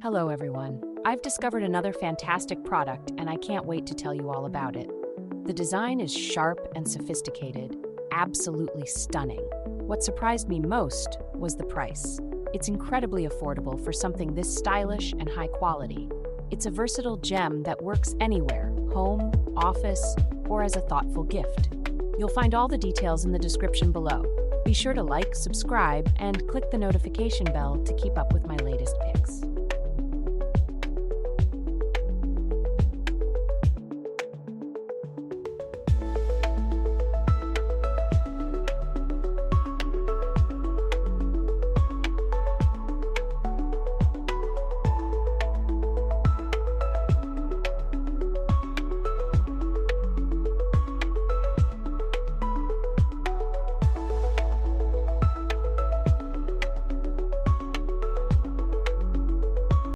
Hello everyone. I've discovered another fantastic product and I can't wait to tell you all about it. The design is sharp and sophisticated, absolutely stunning. What surprised me most was the price. It's incredibly affordable for something this stylish and high quality. It's a versatile gem that works anywhere, home, office, or as a thoughtful gift. You'll find all the details in the description below. Be sure to like, subscribe, and click the notification bell to keep up with my latest picks.